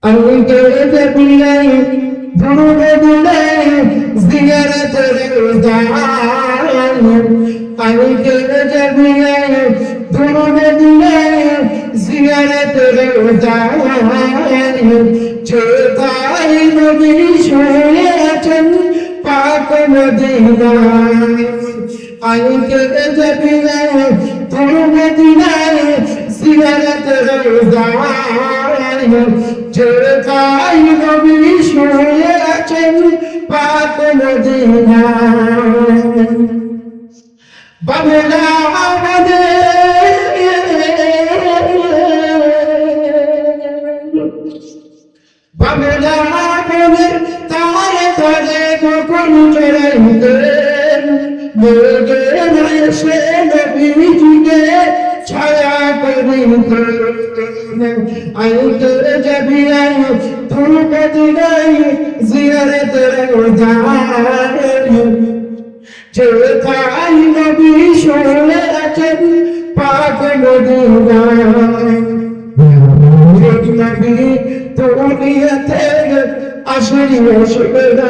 আমি কেড়ে দিলে ধরবে দিলে জিয়ারতের দান আমি কেড়ে দিলে ধরবে দিলে জিয়ারতের দান ছোটাই নবী শুয়ে আছেন পাক মদিনায় আমি কেড়ে দিলে ধরবে দিলে জিয়ারতের দান ছোটাই নবী শুয়ে আছেন পাক মদিনায় বাংলা আমাদের বাংলা আমাদের তারে তারে কখন চড়াইতেন মোদের এসে নবীজিকে ছায়া করিতেন আইতে যাবি আই তোর মদিনায় জিয়ারতের দান ছোটাই নবী শুয়ে আছেন পাক মদিনায় নবী দুনিয়াতে আসেনি অসুবিধা